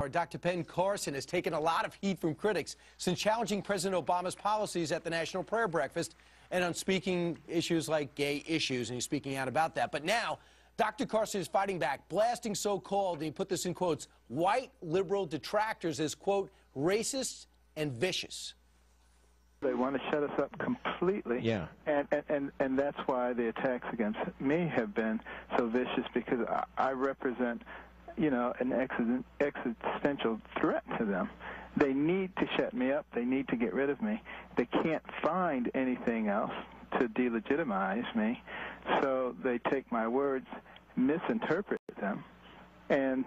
Dr. Ben Carson has taken a lot of heat from critics since challenging President Obama's policies at the National Prayer Breakfast and on speaking issues like gay issues, and he's speaking out about that. But now, Dr. Carson is fighting back, blasting so-called, and he put this in quotes, white liberal detractors as, quote, racist and vicious. They want to shut us up completely, yeah. And that's why the attacks against me have been so vicious, because I represent, you know, an existential threat to them. They need to shut me up. They need to get rid of me. They can't find anything else to delegitimize me, so they take my words, misinterpret them, and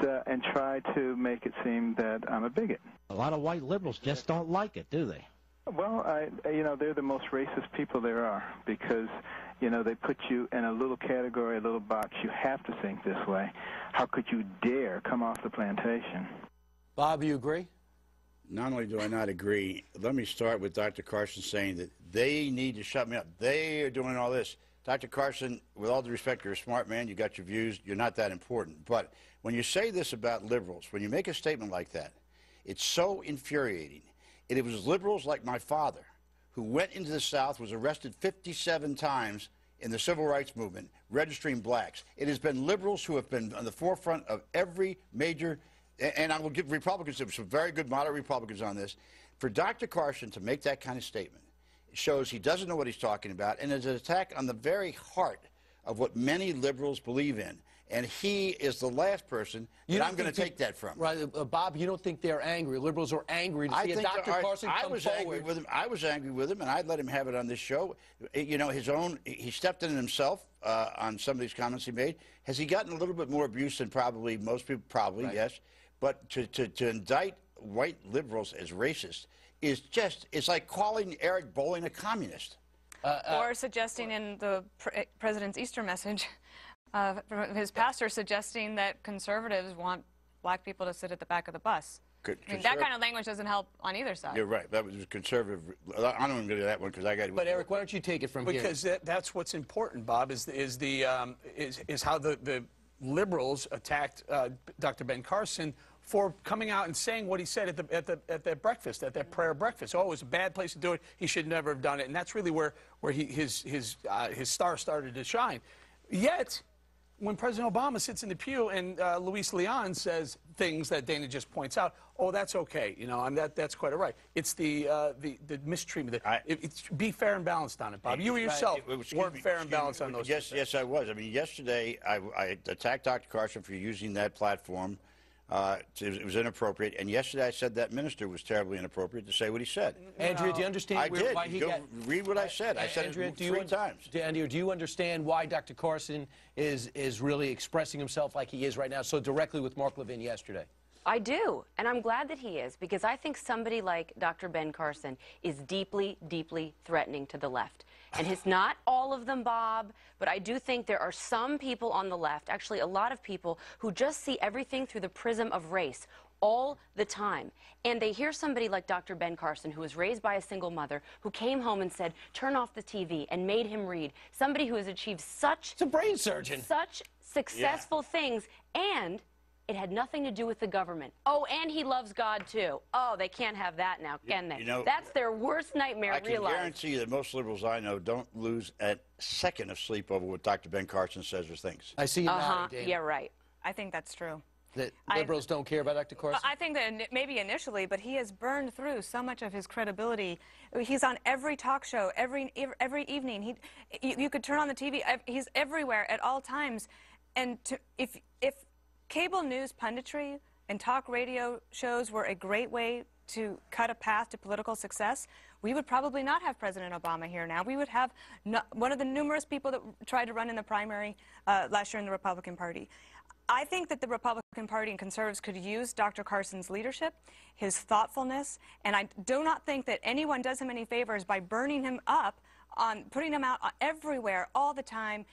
try to make it seem that I'm a bigot. A lot of white liberals just don't like it, do they? Well, you know, they're the most racist people there are, because, you know, they put you in a little category, a little box. You have to think this way. How could you dare come off the plantation? Bob, you agree? Not only do I not agree, let me start with Dr. Carson saying that they need to shut me up. They are doing all this. Dr. Carson, with all due respect, you're a smart man. You got your views. You're not that important. But when you say this about liberals, when you make a statement like that, it's so infuriating. It was liberals like my father who went into the South, was arrested 57 times in the civil rights movement, registering blacks. It has been liberals who have been on the forefront of every major, and I will give Republicans, there were some very good moderate Republicans on this. For Dr. Carson to make that kind of statement, it shows he doesn't know what he's talking about, and it's an attack on the very heart of what many liberals believe in. And he is the last person that I'm going to take that from. Right, Bob, you don't think they're angry? Liberals are angry to see a Dr. Carson come forward. Angry with him. I was angry with him, and I'd let him have it on this show. You know, he stepped in himself on some of these comments he made. Has he gotten a little bit more abuse than probably most people? Probably, right. Yes. But to indict white liberals as racist is just, it's like calling Eric Bolling a communist. Or suggesting in the president's Easter message, his pastor suggesting that conservatives want black people to sit at the back of the bus. I mean, that kind of language doesn't help on either side. You're right. That was conservative. I don't even go to that one because I got it. But Eric, why don't you take it from here? Because that's what's important, Bob. Is how the liberals attacked Dr. Ben Carson for coming out and saying what he said at that breakfast, at that prayer breakfast. Oh, it was a bad place to do it. He should never have done it. And that's really where his star started to shine. Yet, when President Obama sits in the pew and Luis Leon says things that Dana just points out, oh, that's okay, you know, and that's quite all right. It's the mistreatment. Be fair and balanced on it, Bob. You yourself weren't fair and balanced on those. Yes, I was. I mean, yesterday I attacked Dr. Carson for using that platform. It was inappropriate, and yesterday I said that minister was terribly inappropriate to say what he said. Andrea, do you understand why he got... Read what I said. I said it 3 times. Andrea, do you understand why Dr. Carson is really expressing himself like he is right now, so directly with Mark Levin yesterday? I do, and I'm glad that he is, because I think somebody like Dr. Ben Carson is deeply, deeply threatening to the left. And it's not all of them, Bob, but I do think there are some people on the left, actually a lot of people, who just see everything through the prism of race all the time. And they hear somebody like Dr. Ben Carson, who was raised by a single mother, who came home and said, turn off the TV, and made him read. Somebody who has achieved such... It's a brain surgeon. Such successful things, and... it had nothing to do with the government. Oh, and he loves God, too. Oh, they can't have that now, can they? You know, that's their worst nightmare, I can guarantee you that most liberals I know don't lose a second of sleep over what Dr. Ben Carson says or thinks. I see you nodding, Dana. Yeah, right. I think that's true. That liberals don't care about Dr. Carson? I think that maybe initially, but he has burned through so much of his credibility. He's on every talk show, every evening. You could turn on the TV. He's everywhere at all times. And if cable news punditry and talk radio shows were a great way to cut a path to political success, we would probably not have President Obama here now. We would have one of the numerous people that tried to run in the primary last year in the Republican Party. I think that the Republican Party and conservatives could use Dr. Carson's leadership, his thoughtfulness, and I do not think that anyone does him any favors by burning him up, putting him out everywhere all the time.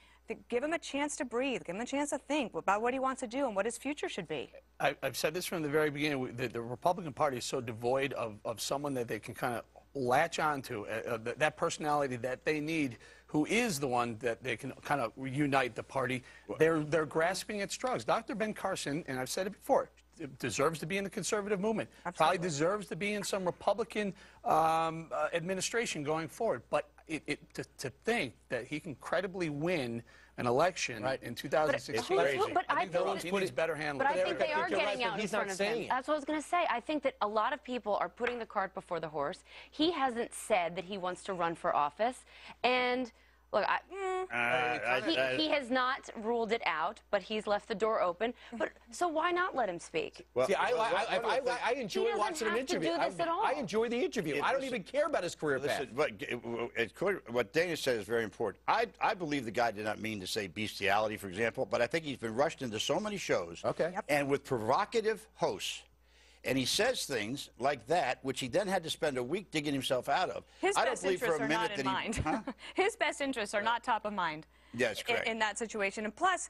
Give him a chance to breathe. Give him a chance to think about what he wants to do and what his future should be. I've said this from the very beginning. The Republican Party is so devoid of someone that they can kind of latch onto, that personality that they need, who is the one that they can kind of unite the party. They're grasping at straws. Dr. Ben Carson, and I've said it before, deserves to be in the conservative movement. Absolutely. Probably deserves to be in some Republican administration going forward. But to think that he can credibly win an election in 2016, But I think he needs better handling. But I think they are getting out in he's front not of saying him. it. That's what I was going to say. I think that a lot of people are putting the cart before the horse. He hasn't said that he wants to run for office, and look, he has not ruled it out, but he's left the door open. But so why not let him speak? Well, see, I enjoy watching him interview. I enjoy the interview. I don't even care about his career path. What Dana said is very important. I believe the guy did not mean to say bestiality, for example, but I think he's been rushed into so many shows, and with provocative hosts. And he says things like that, which he then had to spend a week digging himself out of. His I don't best believe for interests a are minute not in that mind. Huh? His best interests are not top of mind. Yes, correct. In that situation, and plus,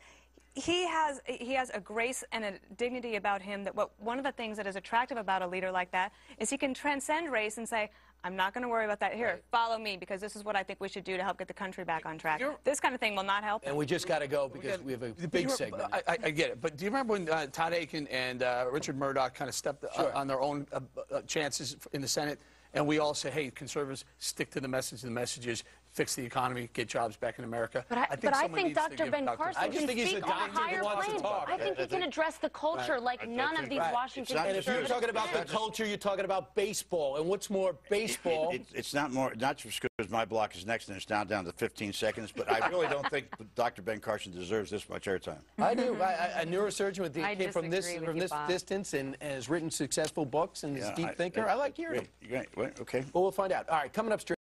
he has a grace and a dignity about him that one of the things that is attractive about a leader like that is he can transcend race and say, I'm not going to worry about that. Here, follow me, because this is what I think we should do to help get the country back on track. This kind of thing will not help. And we just got to go because we have a big segment. I get it. But do you remember when Todd Akin and Richard Murdoch kind of stepped on their own chances in the Senate? And we all say, hey, conservatives, stick to the message. The message is fix the economy, get jobs back in America. But I think Dr. Ben Carson can speak on a higher plane. I think he can address the culture like none of these Washington And if you're talking about the culture, you're talking about baseball. And what's more baseball? It's not just because my block is next and it's down to 15 seconds, but I really don't think Dr. Ben Carson deserves this much airtime. I do. A neurosurgeon came from this distance and has written successful books and is a deep thinker. I like hearing him. Okay. Well, we'll find out. All right, coming up straight.